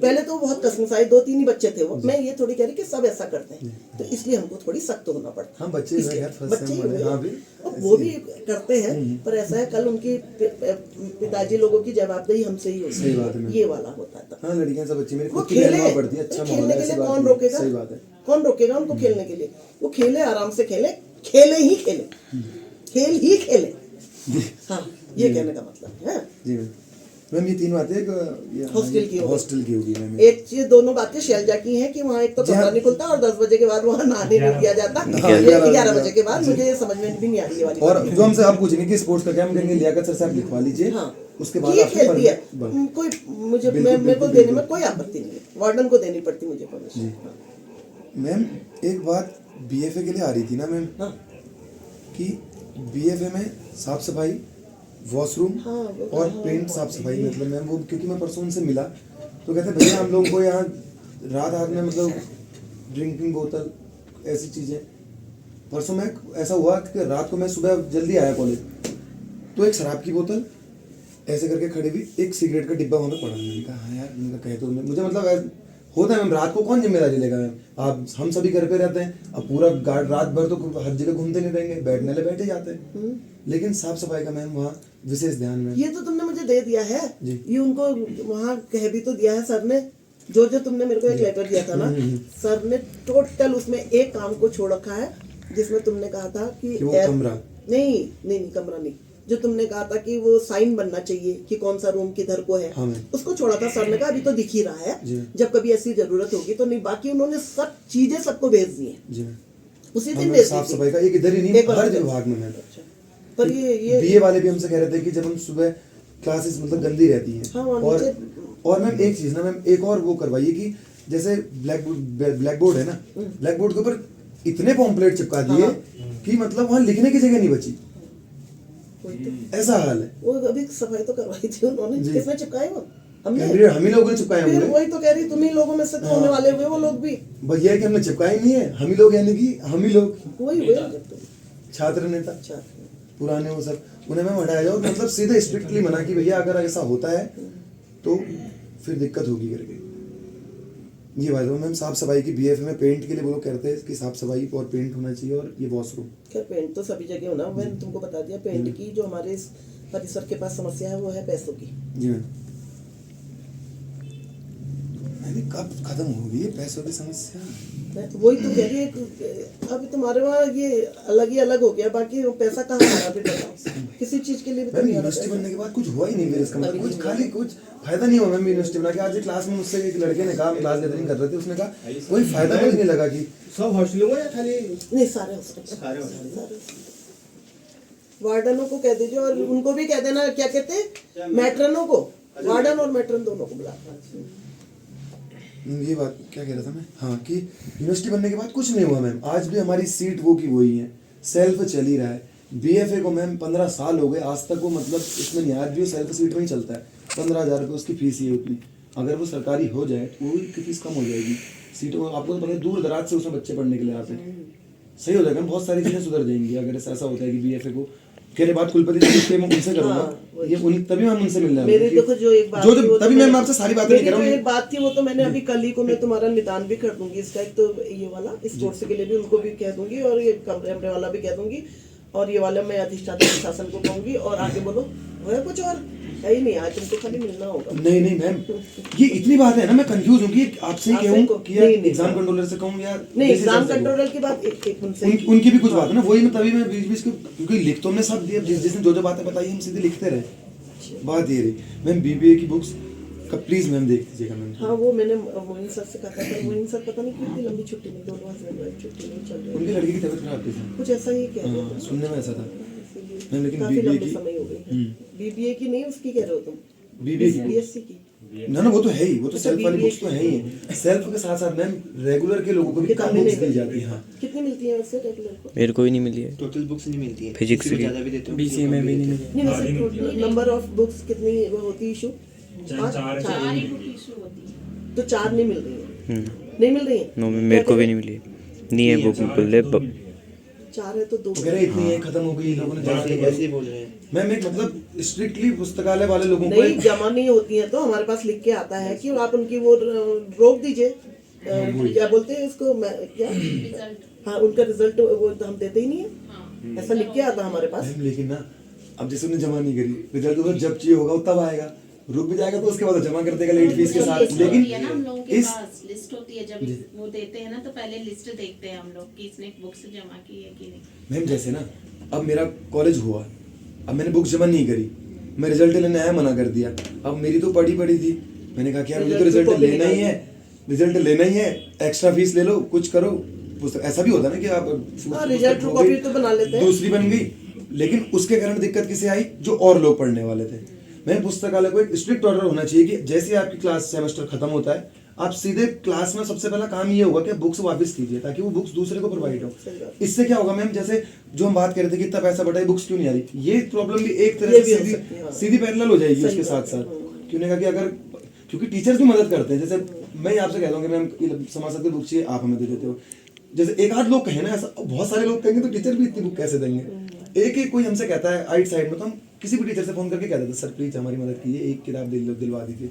पहले तो बहुत कसमसाई 2-3 ही बच्चे थे वो। मैं ये थोड़ी कह रही कि सब ऐसा करते हैं, तो इसलिए हमको थोड़ी सख्त होना पड़ता है। हाँ, बच्चे इसलिए हैं, फर्स्ट बच्चे टाइम ही वाले, हुए। हाँ भी अब वो भी करते हैं, पर ऐसा है कल उनकी पिताजी लोगों की जवाबदेही हमसे ही सही बात होती है। है। ये वाला होता है तब। हाँ, लड़कियां सब अच्छी, मेरी वो खुद की खेले, बहन पढ़ती है, अच्छा माहौल खेलने है, के ऐसी लिए बात कौन नहीं। रोकेगा? सही बात है। कौन रोकेगा उनको खेलने के लिए? वो खेले, आराम से खेले, खेले ही खेले, खेल ही खेले। हाँ, ये कहने का मतलब है। जी मैम, ये 3 बातें हॉस्टल की होगी। हॉस्टल की होगी मैम। एक चीज, दोनों बातें शैलजा की हैं कि वहाँ एक तो जी कमरा हाँ। नहीं खुलता, और 10 बजे के बाद वहाँ नहाने नहीं दिया जाता। हाँ, 11 बजे के बाद मुझे ये समझ में भी नहीं आ रही है वाली और बात। जो हमसे आप पूछेंगे कि स्पोर्ट्स का क्या, हम कहेंगे लियाकत सर से आप लिखवा लीजिए। हाँ, उसके बाद ये आपको खेलती है, परमिट- कोई मुझे बिल्कुल, मेरे को बिल्कुल, देने में कोई आपत्ति नहीं है। वार्डन को देनी पड़ती मुझे परमिशन। मैम, एक बात बीएफए के लिए आ रही थी ना मैम, हाँ, कि बीएफए में साफ सफाई, वॉशरूम हाँ, और हाँ, पेंट साफ सफाई, मतलब मैम वो, क्योंकि मैं परसों उनसे मिला तो कहते भैया हम लोग को यहाँ रात में मतलब ड्रिंकिंग बोतल ऐसी चीज़ें। परसों में ऐसा हुआ कि रात को मैं सुबह जल्दी आया कॉलेज, तो एक शराब की बोतल ऐसे करके खड़ी हुई, एक सिगरेट का डिब्बा वहाँ पे पड़ा। मैंने कहा हाँ यार, मैंने कहा, कहे तो मुझे मतलब होता है मैम, रात को कौन जिम्मेदारी लेगा मैम? आप हम सभी घर पे रहते हैं, अब पूरा गार्ड रात भर तो हर जगह घूमते नहीं रहेंगे, बैठने ले बैठे जाते हैं। लेकिन साफ सफाई का मैम वहाँ विशेष ध्यान में। ये तो तुमने मुझे दे दिया है, जी। ये उनको वहाँ कह भी तो दिया है सर ने। जो तुमने मेरे को एक लेटर दिया था ना, सर ने टोटल उसमें एक काम को छोड़ रखा है, जिसमें तुमने कहा था कि वो कमरा। नहीं कमरा नहीं, जो तुमने कहा था कि वो साइन बनना चाहिए कि कौन सा रूम किधर को है, हाँ मैम। उसको छोड़ा था सर ने। कहा अभी तो दिख ही रहा जी। है, जब कभी ऐसी जरूरत होगी तो नहीं। बाकी उन्होंने सब चीजें सबको भेज दी है, जी मैम। उसी हाँ दिन मैम, भेज साफ दी सफाई का एक इधर ही एक नहीं, बार हर भेज- विभाग में मैम। अच्छा। पर ये बीए वाले भी हमसे कह रहे थे कि जब हम सुबह क्लासेस मतलब गंदी रहती हैं, हाँ, वहाँ और नीचे- और मैम एक चीज ना मैम, एक और वो करवाइए कि जैसे ब्लैक बोर्ड है ना, ब्लैक बोर्ड के ऊपर इतने पॉम्पलेट चिपका दिए कि मतलब वहाँ लिखने की जगह नहीं बची। वही तो। ऐसा हाल है। वो अभी सफाई तो करवाई थी उन्होंने। जी। किसने चिपकाई वो? हमने। हम ही लोगों ने चिपकाए फिर होंगे। वही तो कह रही, तुम ही लोगों में से तो होने वाले हुए वो लोग भी। भैया है कि हमने चिपकाए नहीं है, हम ही लोग, यानी कि हम ही लोग वही हुए जब तुम। छात्र नेता अच्छा, पुराने वो सब, उन्हें मैम हटाया जाओ, मतलब सीधे स्ट्रिक्टली मना कि भैया अगर ऐसा होता है तो फिर दिक्कत होगी करके। ये बात है मैम। साफ सफाई की बीएफए में पेंट के लिए वो लोग कहते हैं कि साफ सफाई और पेंट होना चाहिए, और ये वॉशरूम। खैर पेंट तो सभी जगह होना। मैंने तुमको बता दिया, पेंट की जो हमारे इस परिसर के पास समस्या है वो है पैसों की। जी मैम। अरे कब खत्म होगी ये पैसों की समस्या? मैं वही तो कह रही है, अब तुम्हारे वहाँ ये अलग हो गया, बाकी वो पैसा कहाँ आ रहा फिर बताओ? किसी चीज के लिए भी तो मैम नहीं आ रहा यूनिवर्सिटी पैसा। बनने के बाद कुछ हुआ ही नहीं, मेरे इसका मतलब कुछ खाली कुछ फायदा नहीं हुआ मैम यूनिवर्सिटी बना के। आज क्लास में मुझसे एक लड़के ने कहा, क्लास गैदरिंग कर रहे थे, उसने कहा कोई फायदा मुझे नहीं लगा कि सब हॉस्टलों में या खाली नहीं, सारे हॉस्टल, सारे हॉस्टल? वार्डनों को कह दीजिए, और उनको भी कह देना, क्या कहते हैं, मैट्रनों को, वार्डन और मैट्रन दोनों को बुला। ये बात क्या कह रहा था मैं, हाँ, कि यूनिवर्सिटी बनने के बाद कुछ नहीं हुआ मैम। आज भी हमारी सीट वो की वही है, सेल्फ चल ही रहा है। बीएफए को मैम 15 साल हो गए, आज तक वो मतलब इसमें नहीं, आज भी वो सेल्फ सीट में ही चलता है। 15,000 रुपये उसकी फीस ही है उतनी। अगर वो सरकारी हो जाए तो वो की फीस कम हो जाएगी सीटों में। आपको तो पता है दूर दराज से उसमें बच्चे पढ़ने के लिए आते हैं, सही हो जाएगा। बहुत सारी चीज़ें सुधर जाएंगी अगर ऐसा होता है कि बीएफए को कह रहे बात कुलपति जी से मैं उनसे करूंगा, हाँ, ये उन्हीं तभी हम उनसे मिलने आए मेरी हैं। देखो जो एक बात जो थी, वो तभी तो मैं आपसे सारी बातें नहीं मेरी कर रहा जो हूँ। एक बात थी वो तो मैंने अभी कल ही को मैं तुम्हारा निदान भी कर दूंगी इसका, एक तो ये वाला इस कोर्स के लिए भी उनको भी कह दूंगी और ये कमरे वाला भी कह दूंगी और ये वाला मैं अधिष्ठाता प्रशासन को कहूंगी और आगे बोलो है कुछ और है ही नहीं, आज तुमको खाली मिलना होगा। नहीं नहीं मैम, ये इतनी बात है ना, मैं कंफ्यूज हूँ कि आपसे ही आपसे कहूँ को- कि नहीं, नहीं, एग्जाम नहीं। कंट्रोलर से कहूँ या नहीं किसी एग्जाम से कहूँ? कंट्रोलर की बात एक उनसे उनकी भी कुछ बात है ना, वही मैं तभी मैं बीच बीच क्योंकि लिख तो हमने सब दिया, जिसने जो बातें बताई हम सीधे लिखते रहे। बात ये रही मैम, बीबीए की बुक्स का प्लीज मैम देख दीजिएगा मैम। हाँ वो मैंने मोइन सर से कहा था, पर मोइन सर पता नहीं क्यों इतनी लंबी छुट्टी में, दोनों हस्बैंड वाइफ छुट्टी नहीं चल रही उनकी लड़की की तबीयत खराब थी सर। कुछ ऐसा ही कह रहे हाँ, थे सुनने में ऐसा था इसीलिए मैम, लेकिन काफी BBA लंबे की- समय हो गए। बीबीए की नहीं उसकी कह रहे हो तुम, बीबीए की बीएससी की ना ना वो तो है ही, वो तो अच्छा, सेल्फ वाली BBA बुक्स तो है ही है। सेल्फ के साथ साथ मैम रेगुलर के लोगों को भी कम किताबें बुक्स नहीं दी जाती है। हाँ कितनी मिलती है वैसे रेगुलर को? मेरे को ही नहीं मिली है। टोटल बुक्स नहीं मिलती है, फिजिक्स किसी को की ज्यादा भी देते हो, बीसीए में भी नहीं मिली। नहीं वैसे टोटल नंबर ऑफ बुक्स कितनी वो होती इशू? चार तो चार नहीं मिल रही है, नहीं मिल रही है नो मेरे को भी नहीं मिली है। नहीं है बुक बिल्कुल। चार है तो दो वो कह रहे इतनी है, खत्म हो गई, लोगों ने जमा ऐसे नहीं ऐसे ही करी। बोल रहे हैं। मैम एक मतलब स्ट्रिक्टली पुस्तकालय वाले लोगों को नहीं जमा नहीं होती है तो हमारे पास लिख के आता है कि आप उनकी वो रोक दीजिए, क्या बोलते हैं इसको क्या, हाँ उनका रिजल्ट वो हम देते ही नहीं है, ऐसा लिख के आता है हमारे पास। मैम लेकिन ना अब जैसे उन्हें जमा नहीं करी, रिजल्ट तो जब चाहिए होगा तब आएगा, रुक भी जाएगा तो उसके बाद जमा कर देगा लेट फीस के साथ। लिस्ट लेकिन होती है ना हम लोगों के इस पास, लिस्ट होती है जब वो देते हैं ना तो पहले लिस्ट देखते हैं हम लोग कि इसने बुक्स जमा की है कि नहीं। मैम जैसे ना अब मेरा कॉलेज हुआ, अब मैंने बुक्स जमा नहीं करी, मैं रिजल्ट लेने आया, मना कर दिया। अब मेरी तो पड़ी थी, मैंने कहा कि यार मुझे तो रिजल्ट लेना ही है, रिजल्ट लेना ही है, एक्स्ट्रा फीस ले लो, कुछ करो। ऐसा भी होता है ना कि आप रिजल्ट ट्रू कॉपी तो बना लेते हैं, दूसरी बन गई, लेकिन उसके कारण दिक्कत किसे आई, जो और लोग पढ़ने वाले थे। मैं पुस्तकालय को एक स्ट्रिक्ट ऑर्डर होना चाहिए कि जैसे ही आपकी क्लास सेमेस्टर खत्म होता है, आप सीधे क्लास में सबसे पहला काम ये होगा कि बुक्स वापस कीजिए ताकि वो बुक्स दूसरे को प्रोवाइड हो। इससे क्या होगा मैम, जैसे जो हम बात कर रहे थे कि इतना पैसा बढ़ा है, बुक्स क्यों नहीं आ रही, ये प्रॉब्लम भी एक तरह ये से भी हो सकती है, हाँ। सीधी पैरेलल हो जाएगी सही उसके बात साथ है, साथ। क्यों कहा कि अगर क्योंकि टीचर्स भी मदद करते हैं, जैसे मैं आपसे कहता हूँ कि मैम समाज की बुक चाहिए, आप हमें दे देते हो। जैसे एक आध लोग कहें ना, ऐसा बहुत सारे लोग कहेंगे तो टीचर भी इतनी बुक कैसे देंगे। एक कोई हमसे कहता है आइट साइड में, तो हम किसी भी टीचर से फोन करके कह देते सर प्लीज हमारी मदद कीजिए, एक किताब दिलवा दीजिए,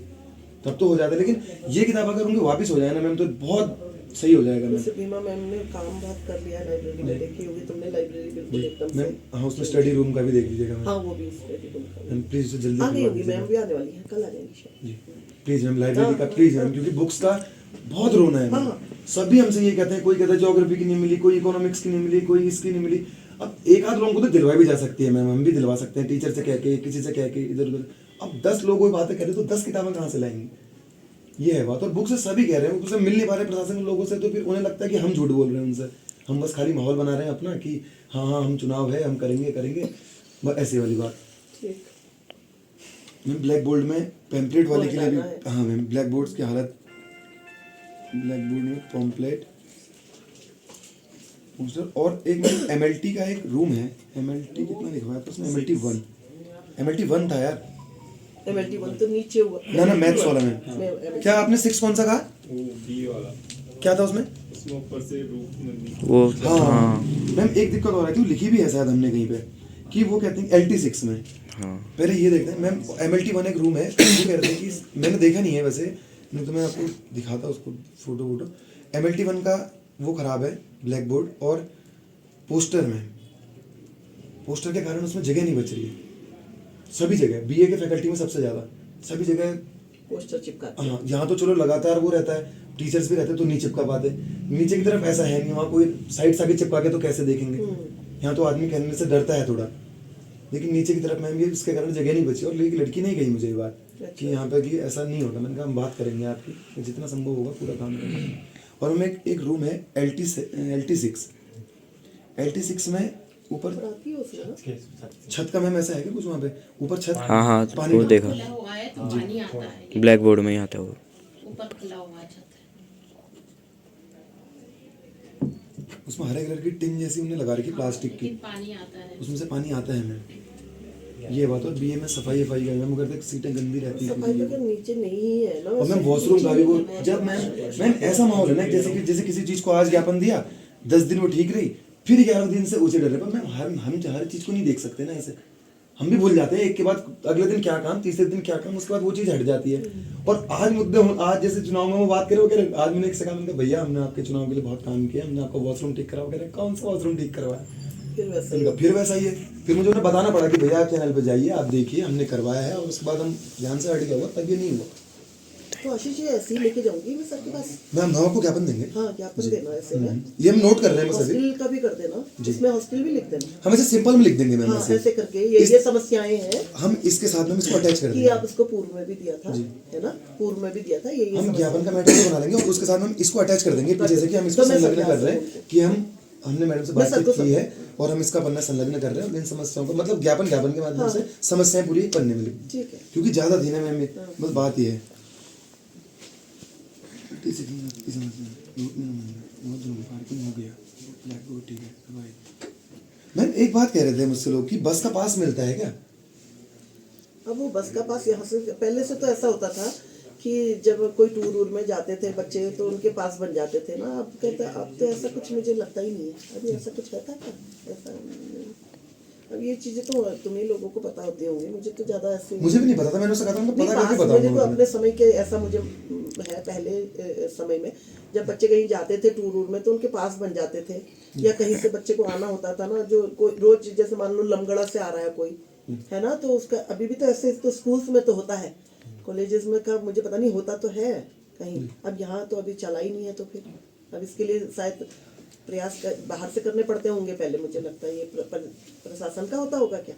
तब तो हो जाता है। लेकिन ये किताब अगर उनकी वापस हो जाए ना मैम तो बहुत सही हो जाएगा मैम। जैसे बीमा मैम ने काम बात कर लिया लाइब्रेरी में, देखी होगी तुमने लाइब्रेरी बिल्कुल एकदम मैम से। हाँ उसमें स्टडी रूम का भी देख लीजिएगा हाँ मैम। वो भी स्टडी रूम का मैम प्लीज उसे जल्दी आ गई करवा होगी दीजिएगा। मैम, भी आने वाली है, कल आ जाएंगी शायद। जी प्लीज मैम, लाइब्रेरी का प्लीज मैम, क्योंकि बुक्स का बहुत रोना है मैम। सभी हमसे ये कहते हैं, कोई कहता है ज्योग्राफी की नहीं मिली, कोई इकोनॉमिक्स की नहीं मिली, कोई इसकी नहीं मिली। अब एक आध लोगों को तो दिलवाई भी जा सकती है मैम, हम भी दिलवा सकते हैं टीचर से कह के, किसी से कह के, इधर उधर। अब 10 लोग कोई बातें करें तो 10 किताबें कहाँ से लाएंगे, ये है बात। और बुक से सभी कह रहे हैं, उसे मिल नहीं पा रहे प्रशासन के लोगों से, तो फिर उन्हें लगता है कि हम झूठ बोल रहे हैं उनसे, हम बस खाली माहौल बना रहे हैं अपना कि हाँ हाँ हम चुनाव है, हम करेंगे बस ऐसी वाली बात। ठीक मैम ब्लैक बोर्ड में पैम्पलेट वाले के लिए भी, हटाना है। हाँ मैम ब्लैक बोर्ड्स की हालत, ब्लैक बोर्ड में पैम्पलेट पोस्टर, और एक MLT का एक रूम है, MLT कितना लिखवाया था उसमें, MLT 1 था यार, MLT 1 तो नीचे हुआ ना मैथ्स वाला में। MLT क्या आपने 6 कौन सा कहा, वो बी वाला, क्या था उसमें? उसमें ऊपर से रूफ में वो हाँ हाँ मैम एक दिक्कत और है कि लिखी भी है शायद हमने कहीं पे कि वो कहते हैं LT 6 में। हाँ पहले ये देखते हैं मैम, MLT 1 एक रूम है, वो कह रहे थे कि मैंने देखा नहीं है वैसे, नहीं तो मैं आपको दिखाता उसको फोटो। MLT 1 का वो खराब है ब्लैक बोर्ड, और पोस्टर के कारण उसमें जगह नहीं बच रही है सभी जगह, BA के फैकल्टी में सबसे ज़्यादा, सभी जगह पोस्टर चिपकाते हाँ। यहाँ तो चलो लगातार वो रहता है, टीचर्स भी रहते हैं तो नहीं चिपका पाते, नीचे की तरफ ऐसा है नहीं, वहाँ कोई साइड से आगे चिपका के तो कैसे देखेंगे। यहाँ तो आदमी कहने से डरता है थोड़ा, लेकिन नीचे की तरफ मैम ये इसके कारण जगह नहीं बची। और लेकिन लड़की नहीं कही मुझे ये बात कि यहाँ पे कि ऐसा नहीं होगा। मैंने कहा हम बात करेंगे आपकी, जितना संभव होगा पूरा काम करेंगे। और हमें एक रूम है LT 6 में ऊपर आती है उसमें। छत का मैम ऐसा है कि कुछ वहाँ पे ऊपर छत हाँ हाँ पानी वो का- देखा, खुला हुआ है तो पानी आता है, ब्लैक बोर्ड में ही आता है वो। ऊपर खुला हुआ है छत। उसमें हरे कलर की टिन जैसी उन्हें लगा रखी प्लास्टिक की, लेकिन पानी आता है। उसमें से पानी आता है मैम, ये बात। और BA में सफाई का मैम करते सीटें गंदी रहती सफाई हैं। तो क्या नीचे नहीं है ना, और मैम वॉशरूम का भी वो, जब मैम ऐसा माहौल है ना जैसे किसी चीज को आज ज्ञापन दिया, 10 दिन वो ठीक रही, फिर 11 दिन से ऊँचे डर रहे, पर मैम हम हर चीज़ को नहीं देख सकते ना ऐसे, हम भी भूल जाते हैं एक के बाद अगले दिन क्या काम, तीसरे दिन क्या काम, उसके बाद वो चीज़ हट जाती है। और आज मुद्दे आज जैसे चुनाव में वो बात करें, वो कह रहे आज मैंने एक से कहा, मैंने कहा भैया हमने आपके चुनाव के लिए बहुत काम किया, हमने आपका वॉशरूम ठीक करा, कह रहे कौन सा वॉशरूम ठीक करवाया, फिर वैसा ही है। फिर मुझे उन्हें बताना पड़ा कि भैया आप चैनल पे जाइए, आप देखिए हमने करवाया है, और उसके बाद हम ध्यान से हट गया हुआ, तब ये नहीं हुआ। तो आशीष ये ऐसे ही लेके जाऊंगी मैं सर के पास। मैम हम आपको ज्ञापन देंगे। हाँ ज्ञापन देना ऐसे में, ये हम नोट कर रहे हैं बस अभी। हॉस्टल का भी कर देना, जिसमें हॉस्टल भी लिख देना। हम ऐसे सिंपल में लिख देंगे मैम। हाँ ऐसे ऐसे करके ये समस्याएं हैं हम इसके साथ में इसको अटैच कर कि देंगे। आप इसको पूर्व में भी दिया था, है ना, पूर्व में भी दिया था ये हम ज्ञापन का मैटर बना लेंगे और उसके साथ हम इसको अटैच कर देंगे पीछे से कि हम इसको तो मैं संलग्न कर समझा रहे हैं कि हमने मैडम से बातचीत की है और हम इसका पन्ना संलग्न कर रहे हैं, और इन समस्याओं को मतलब ज्ञापन के माध्यम से समस्याएं पूरी पन्ने में लिख, ठीक है। क्योंकि ज्यादा दिन है मैम, बस बात ये है। मैम एक बात कह रहे थे मुझसे लोग कि बस का पास मिलता है क्या? अब वो बस का पास यहाँ से पहले से तो ऐसा होता था कि जब कोई टूर वूर में जाते थे बच्चे तो उनके पास बन जाते थे ना। अब कहते अब तो ऐसा कुछ मुझे लगता ही नहीं है, अभी ऐसा कुछ रहता क्या, ऐसा नहीं। अब ये चीजें तो तुम्हें लोगों को पता होती होंगी, मुझे तो ज्यादा ऐसे मुझे भी नहीं पता था, मैंने उससे कहा था उनको पता करके मुझे तो बताऊंगा। अपने समय के ऐसा मुझे है, पहले समय में जब बच्चे कहीं जाते थे टूर वूर में तो उनके पास बन जाते थे, या कहीं से बच्चे को आना होता था ना, जो कोई रोज जैसे मान लो लमगड़ा से आ रहा है कोई, है ना, तो उसका अभी भी तो ऐसे तो स्कूल्स में तो होता है, कॉलेजेस में का मुझे पता नहीं, होता तो है कहीं, अब यहाँ तो अभी चला ही नहीं है। तो फिर अब इसके लिए शायद प्रयास बाहर से करने पड़ते होंगे पहले, मुझे लगता है ये प्रशासन का होता होगा क्या,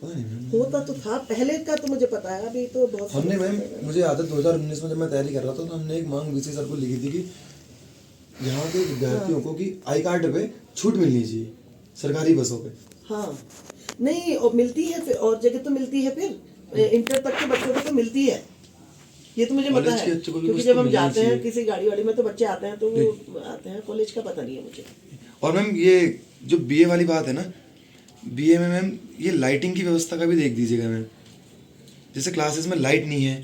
पता नहीं मैम। होता तो था पहले का, तो मुझे पता है, अभी तो बहुत हमने मैम, मुझे याद है 2019 में जब मैं तैयारी कर रहा था तो हमने एक मांग वीसी सर को लिखी थी कि यहाँ के विद्यार्थियों को कि आई कार्ड पे छूट मिलनी चाहिए सरकारी बसों पे। हाँ नहीं, और मिलती है फिर, और जगह तो मिलती है, फिर इंटर तक के बच्चों को तो मिलती है, ये तो मुझे पता कॉलेज है, के बच्चों को भी क्योंकि कुछ जब तो हम मिलना जाते हैं चाहिए। किसी गाड़ी वाड़ी में तो बच्चे आते हैं तो वो आते हैं, कॉलेज का पता नहीं है मुझे। और मैम ये जो बीए वाली बात है ना, बीए में मैम ये लाइटिंग की व्यवस्था का भी देख दीजिएगा मैम। जैसे क्लासेस में लाइट नहीं है,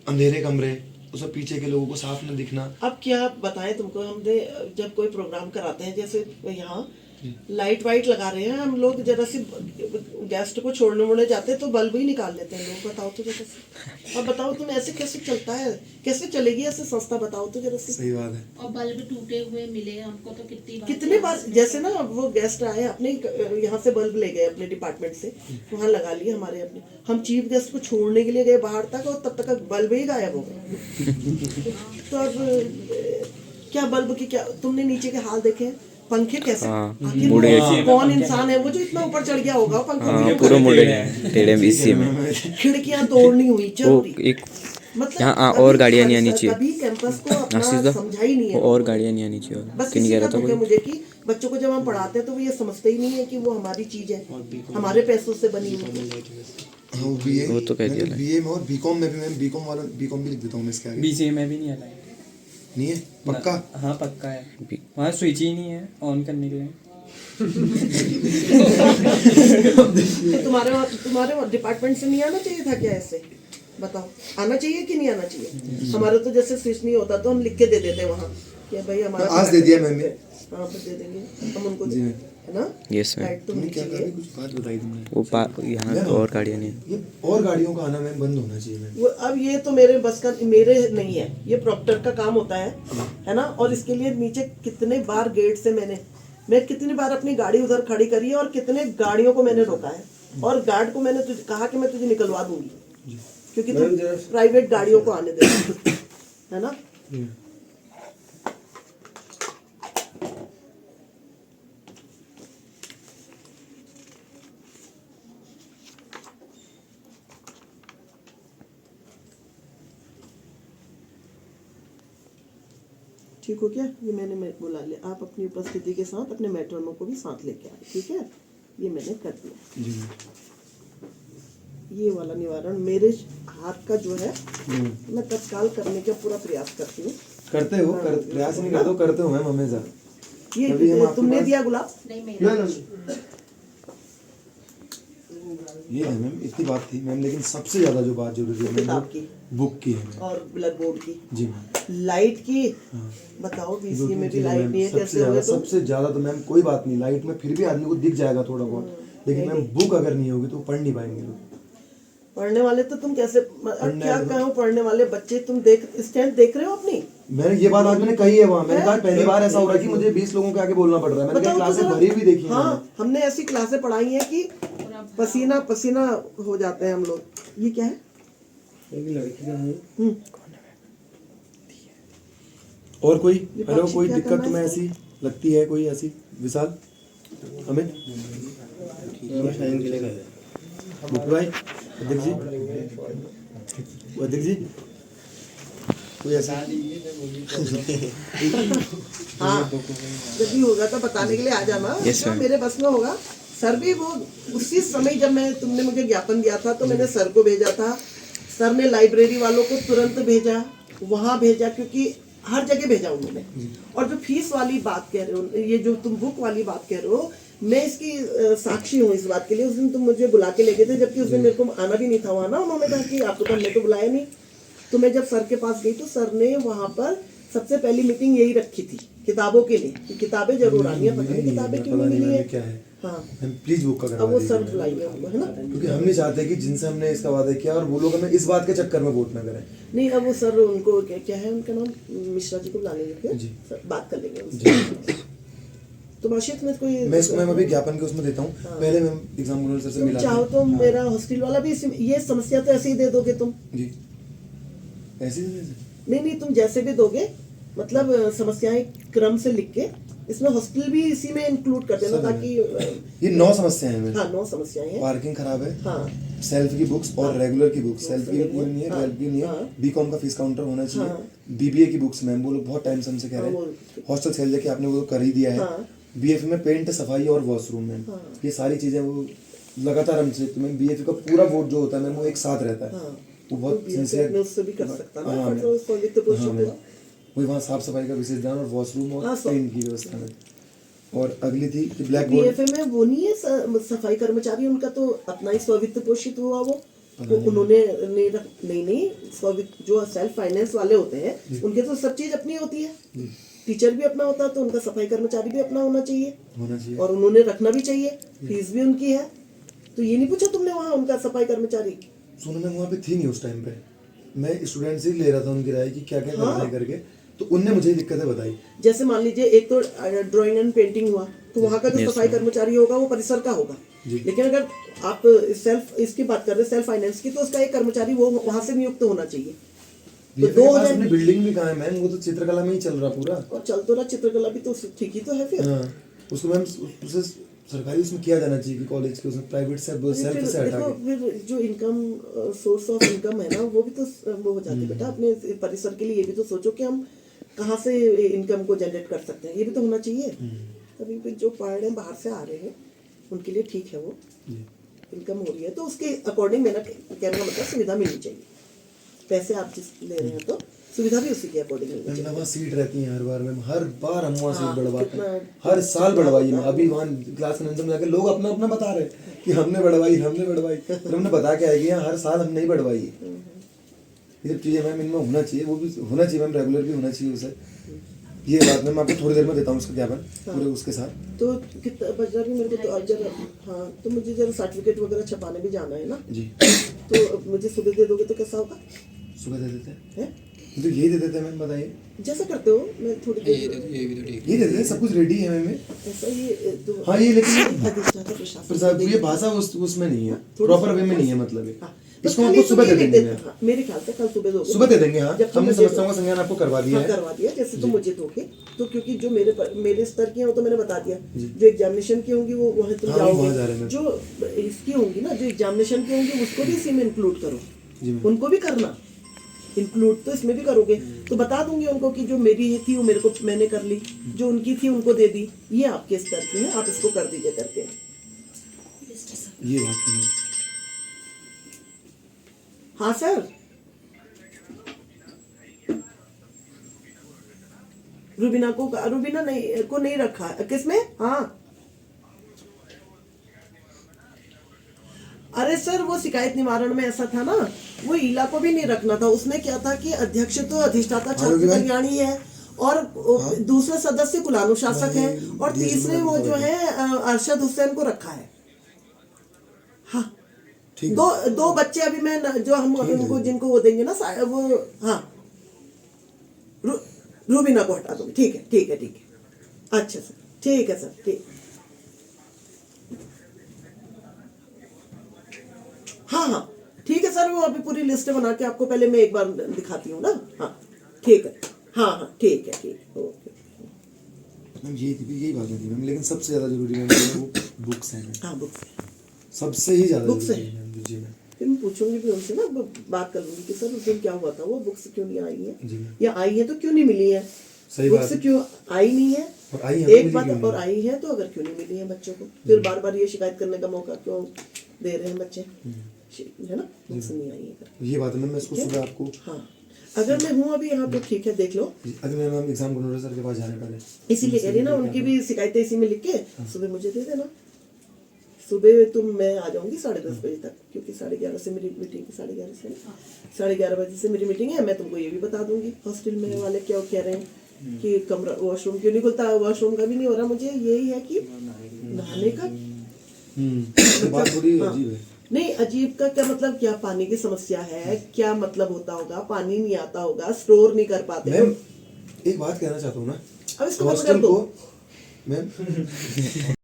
अंधेरे कमरे, उसमें पीछे के लोगों को साफ न दिखना। अब क्या बताएं तुमको, हमने जब कोई प्रोग्राम कराते हैं जैसे यहाँ लाइट वाइट लगा रहे हैं हम लोग, जरा सी गेस्ट को छोड़ने वोड़ने जाते हैं तो बल्ब ही निकाल लेते हैं लोग, बताओ तो जरा सी। अब बताओ तुम ऐसे कैसे चलता है, कैसे चलेगी ऐसे संस्था, बताओ तो जरा सी। सही बात है। और बल्ब टूटे हुए मिले हमको तो कितने बार, जैसे ना वो गेस्ट आए अपने यहाँ से बल्ब ले गए अपने डिपार्टमेंट से, वहाँ लगा लिए हमारे अपने, हम चीफ गेस्ट को छोड़ने के लिए गए बाहर तक और तब तक बल्ब ही गायब हो गए। तो अब क्या बल्ब की क्या, तुमने नीचे के हाल देखे हैं, पंखे कैसे, आखिर मुड़े कौन इंसान है वो जो इतना ऊपर चढ़ गया होगा पंखा हाँ भी पूरा मुड़े टेढ़े इसी में खिड़कियां तोड़नी हुई वो जरूरी, एक मतलब यहाँ और गाड़ियाँ नहीं आनी चाहिए, कभी कैंपस को आशीष अपना दा समझा ही नहीं है, वो और गाड़ियाँ नहीं आनी चाहिए। बस कि नहीं इसी कह का रहा था दुख है कोई? मुझे कि बच्चों को जब हम पढ़ाते हैं तो वो ये समझते ही नहीं है कि वो हमारी चीज है, हमारे पैसों से बनी हुई है। हाँ बीए, वो तो कह दिया बीए में और बीकॉम में भी मैम, बीकॉम भी लिख देता हूँ मैं इसके आगे। बीसीए में भी नहीं आता है। नहीं है पक्का? हाँ पक्का है, वहाँ स्विच ही नहीं है ऑन करने के लिए। तो तुम्हारे डिपार्टमेंट से नहीं आना चाहिए था क्या ऐसे, बताओ, आना चाहिए कि नहीं आना चाहिए? हमारा तो जैसे स्विच नहीं होता तो हम लिख के दे देते वहाँ कि भाई हमारा आज दे दिया मैम। हाँ फिर दे देंगे हम उनको, जी मैम। है ना, यस मैम। लाइट तो तुमने होनी क्या चाहिए। कहा, कुछ बात बताई तुमने। वो यहाँ तो और गाड़ियाँ नहीं हैं। ये और गाड़ियों का आना मैम बंद होना चाहिए मैम। वो अब ये तो मेरे बस का, मेरे नहीं है, ये प्रॉक्टर का काम होता है ना, और इसके लिए नीचे कितने बार गेट से मैं कितनी बार अपनी गाड़ी उधर खड़ी करी है और कितने गाड़ियों को मैंने रोका है, और गार्ड को मैंने तुझे कहा कि मैं तुझे निकलवा दूंगी क्योंकि तुम प्राइवेट गाड़ियों को आने दे, है ना। ठीक हो क्या, ये मैंने बुला लिया, आप अपनी उपस्थिति के साथ अपने मेट्रोनों को भी साथ लेके आए, ठीक है, ये मैंने कर दिया। जी ये वाला निवारण मेरे हाथ का जो है मैं तत्काल करने का पूरा प्रयास करती हूँ। करते हो, प्रयास नहीं करते हो, करते हो मैम हमेशा। अभी हम ये आपके तुमने पास- दिया गुलाब, नहीं ना मेरा ना ये है मैम, इतनी बात थी मैम, लेकिन सबसे ज्यादा जो बात जरूरी है किताब मैम, की बुक की है मैम। और ब्लैक बोर्ड की, जी मैम, लाइट की। हाँ। बताओ जो बीसीए में भी चीज़ें लाइट मैम, नहीं है, सबसे कैसे ज्यादा होगा तुम? सबसे ज्यादा तो मैम कोई बात नहीं, लाइट में फिर भी आदमी को दिख जाएगा थोड़ा बहुत, लेकिन मैम बुक अगर नहीं होगी तो पढ़ नहीं पाएंगे लोग। पढ़ने वाले तो तुम कैसे पढ़ने क्या वाले तो- कहो, पढ़ने वाले बच्चे तुम देख स्टैंड देख रहे हो अपनी? मैंने ये बात आज मैंने कही है वहाँ, मैंने कहा पहली बार ऐसा हो रहा है कि मुझे 20 लोगों के आगे बोलना पड़ रहा है। मैंने कहा बताओ तो क्लासें जरा। भरी भी देखी है हाँ, मैंने। हमने ऐसी क्लासें पढ़ाई हैं कि पसीना पसीना हो जाते हैं हम लोग। ये क्या है? एक लड़की का है। हम्म, और कोई ये हेलो, पक्षी कोई क्या दिक्कत करना है तुम्हें इसको? ऐसी लगती है कोई ऐसी विशाल हमें? साइन के लिए गए। बुक भाई, अध्यक्ष जी, अध्यक्ष जी, कोई ऐसा हाँ, जब भी होगा तो बताने के लिए आ जाना। Yes, जो sir. मेरे बस में होगा। सर भी वो उसी समय जब तुमने मुझे ज्ञापन दिया था तो मैंने सर को भेजा था। सर ने लाइब्रेरी वालों को तुरंत भेजा, वहाँ भेजा, क्योंकि हर जगह भेजा उन्होंने। और जो फीस वाली बात कह रहे हो, ये जो तुम बुक वाली बात कह रहे हो, मैं इसकी साक्षी हूँ इस बात के लिए। उस दिन तुम मुझे बुला के ले गए थे, जबकि उस दिन मेरे को आना भी नहीं था वहाँ ना। उन्होंने कहा कि आपको तो हमने तो बुलाया नहीं। तो मैं जब सर के पास गई तो सर ने वहाँ पर सबसे पहली मीटिंग यही रखी थी किताबों के लिए, कि किताबें जरूर आनी है। पता नहीं किताबें क्यों पता नहीं नहीं मिली मैम है। क्या है। हाँ, मैम प्लीज बुक का अब करवा वो दीजिए सर मैम। बुलाएंगे हमको, है ना? क्योंकि हम नहीं चाहते कि जिनसे हमने इसका वादा किया और वो लोग हमें इस बात के चक्कर में वोट ना करें। नहीं, अब वो सर उनको क्या है उनका नाम, मिश्रा जी को बुला लेंगे, फिर जी। सर बात कर लेंगे उनसे। तो बाशित में कोई मैं इसको मैम अभी ज्ञापन के उसमें देता हूँ। हाँ। पहले मैम एग्जाम कंट्रोल सर से तुम मिला चाहो था। तो मेरा हॉस्टल वाला भी ये समस्या तो ऐसे ही दे दोगे तुम। जी, ऐसे नहीं, तुम जैसे भी दोगे, मतलब समस्याएं क्रम से लिख के इसमें हॉस्टल भी इसी में इंक्लूड कर देना, सब है। ताकि ये 9 समस्याएं हैं मैम। हाँ 9 समस्याएं हैं। पार्किंग खराब है, हाँ, सेल्फ की बुक्स और हाँ। रेगुलर की बुक्स। सेल्फ की रेगुलर, नहीं है, हाँ, रेगुलर की नहीं है। हाँ। बीकॉम का फीस काउंटर होना चाहिए। हाँ। बीबीए की बुक्स मैम, वो लोग बहुत टाइम से हमसे कह रहे हाँ, हैं। हॉस्टल सेल लेके आपने वो तो कर ही दिया है। हाँ। बीएफए में पेंट, सफाई और वॉशरूम मैम, हाँ। ये सारी चीजें वो लगातार हमसे, तो मैम बीएफए का पूरा वोट जो होता है मैम वो एक साथ रहता है। हाँ। वो बहुत तो BFA सिंसियर। अपने उससे भी कर सकता ना, हाँ पर मैम। तो स्वामित्व हाँ पोषित मैम, हुआ। वही वहाँ साफ सफाई का विशेष ध्यान और वॉशरूम और हाँ, पेंट की व्यवस्था में। और अगली थी ब्लैक बोर्ड। बीएफए में वो नहीं है सफाई कर्मचारी, उनका तो अपना ही स्वामित्व पोषित हुआ वो उन्होंने नहीं स्वामित्व, जो सेल्फ फाइनेंस वाले होते हैं उनके तो सब चीज अपनी होती है। टीचर भी अपना होता है, तो उनका सफाई कर्मचारी भी अपना होना चाहिए और उन्होंने रखना भी चाहिए। फीस भी उनकी है। तो ये नहीं पूछा तुमने वहाँ उनका सफाई कर्मचारी? सुनो मैम, वहाँ पे थी नहीं उस टाइम पे। मैं स्टूडेंट से ही ले रहा था उनकी राय कि क्या क्या करना है करके, तो उनने मुझे दिक्कतें बताई। जैसे मान लीजिए एक तो ड्राइंग एंड पेंटिंग हुआ, तो वहाँ का जो सफाई कर्मचारी होगा वो परिसर का होगा। लेकिन अगर आप सेल्फ इसकी बात कर रहे हैं, सेल्फ फाइनेंस की, तो उसका एक कर्मचारी वो वहाँ से नियुक्त होना चाहिए। तो BFA के पास अपनी बिल्डिंग भी कहाँ है मैम? वो तो चित्रकला में ही चल रहा पूरा। और चल तो रहा, चित्रकला भी तो ठीक ही तो है फिर। हाँ, उसको मैम उसे सरकारी उसमें किया जाना चाहिए कि कॉलेज के उसमें प्राइवेट से सेल्फ फिर से हटा देखो, के। फिर जो इनकम सोर्स ऑफ इनकम है ना, वो भी तो वो हो जाती है बेटा। अपने परिसर के लिए ये भी तो सोचो कि हम कहाँ से इनकम को जनरेट कर सकते हैं, ये भी तो होना चाहिए। अभी भी जो पढ़ रहे हैं, बाहर से आ रहे हैं, उनके लिए ठीक है, वो इनकम हो रही है, तो उसके अकॉर्डिंग मेरा कहने का मतलब सुविधा मिलनी चाहिए। पैसे आप जिस ले रहे हैं तो सुविधा भी उसी के अकॉर्डिंग मिलनी मैम चाहिए। वहाँ सीट रहती है हर बार मैम, हर बार हम वहाँ हाँ, सीट बढ़वाते हैं। कितना- हर साल बढ़वाई है। अभी वहाँ क्लास के अंदर में जाके लोग अपना अपना बता रहे हैं कि हमने बढ़वाई। फिर हमने बता के आएगी हर साल हम नहीं बढ़वाई। ये सब चीज़ें मैम इनमें होना चाहिए, वो भी होना चाहिए मैम, रेगुलर भी होना चाहिए उसे। ये बात मैं आपको थोड़ी देर में देता हूँ उसका ज्ञापन पूरे उसके साथ। तो कितना बच रहा है मेरे को? तो अब जरा, हाँ, तो मुझे जरा सर्टिफिकेट वगैरह छपाने भी जाना है ना जी, तो अब मुझे सुबह दे दोगे तो कैसा होगा? सुबह दे देते हैं, है तो यही दे देते हैं मैम, बताइए। जैसा करते हो, मैं थोड़ी देर ये दे देते हैं, सब कुछ रेडी है मैम। ऐसा ये तो हाँ, ये लेकिन अधिष्ठाता प्रशासन प्रसाद ये भाषा उसमें नहीं है, प्रॉपर वे में नहीं है, मतलब ये। हाँ, इसको बस आपको खाली सुबह दे तुम ये देंगे लिख मैम। हाँ, मेरे ख्याल से कल सुबह दोगे। सुबह दे देंगे। हाँ, जब तुम हमने मुझे समस्याओं का संज्ञान आपको करवा दिया हाँ, है। करवा दिया। जैसे तुम मुझे दोगे तो, क्योंकि जो मेरे स्तर की हैं वो तो मैंने बता दिया। जो एग्जामिनेशन की होंगी वो वहाँ तुम हाँ, वो वहाँ जा रहे जाओगे। हैं। जो इसकी होंगी ना, जो एग्जामिनेशन की होंगी, उसको भी इसी में इंक्लूड करो। जी मैम। उनको भी करना इंक्लूड, तो इसमें भी करोगे तो बता दूंगी उनको कि जो मेरी थी वो मेरे को मैंने कर ली, जो उनकी थी उनको दे दी। ये आपके स्तर की है, आप इसको कर दीजिए करके। ये बात नहीं है। हाँ सर, रुबीना नहीं रखा किसमें? हाँ अरे सर वो शिकायत निवारण में ऐसा था ना, वो ईला को भी नहीं रखना था। उसने क्या था कि अध्यक्ष तो अधिष्ठाता छात्र कल्याण ही है और दूसरे सदस्य कुलानुशासक है और तीसरे वो जो है अरशद हुसैन को रखा है। हाँ दो बच्चे अभी मैं जो हम उनको जिनको वो देंगे ना वो हाँ रूबीना को हटा दूंगी। ठीक है ठीक है ठीक है, अच्छा सर ठीक है सर ठीक। हाँ हाँ ठीक है सर, वो अभी पूरी लिस्ट बना के आपको पहले मैं एक बार दिखाती हूँ ना। हाँ ठीक है, हाँ हाँ ठीक है ठीक है, ओके। मैम यही बात होती है मैम, लेकिन सबसे ज़्यादा जरूरी मैम वो बुक्स हैं। हाँ बुक्स सबसे ही ज़्यादा बुक्स जरूरी है। मैम। जी मैम, फिर मैं पूछूंगी भी उनसे ना, बात कर लूंगी कि सर उस दिन क्या हुआ था, वो बुक्स क्यों नहीं आई है जी। या आई है तो क्यों नहीं मिली है, सही बात बुक्स है। क्यों आई नहीं है और आई है तो एक मिली बात, क्यों नहीं? और आई है तो अगर क्यों नहीं मिली है बच्चों को, फिर बार बार ये शिकायत करने का मौका क्यों दे रहे हैं बच्चे, है ना, बुक्स नहीं आई है करके। ये बात है मैम, मैं इसको सुबह आपको हाँ अगर मैं हूँ अभी यहाँ तो ठीक है देख लो, अभी मैं मैम एग्जाम कंट्रोलर सर के पास जाने पहले इसीलिए कह रही ना उनकी भी शिकायतें इसी में लिख के सुबह मुझे दे देना। सुबह मैं आ जाऊंगी 10:30 बजे तक, क्योंकि 11:30 से मेरी मीटिंग, 11:30 से 11:30 बजे से मेरी मीटिंग है। मैं तुमको ये भी बता दूंगी हॉस्टल में वाले क्या कह रहे हैं कि कमरा वॉशरूम क्यों नहीं खुलता, वॉशरूम का भी नहीं हो रहा। मुझे यही है कि नहाने का बात थोड़ी हाँ। अजीब है। नहीं अजीब का क्या मतलब, क्या पानी की समस्या है, क्या मतलब होता होगा, पानी नहीं आता होगा, स्टोर नहीं कर पाते। मैम एक बात कहना चाहता हूँ ना, अब इसको बंद कर हॉस्टल दो को मैम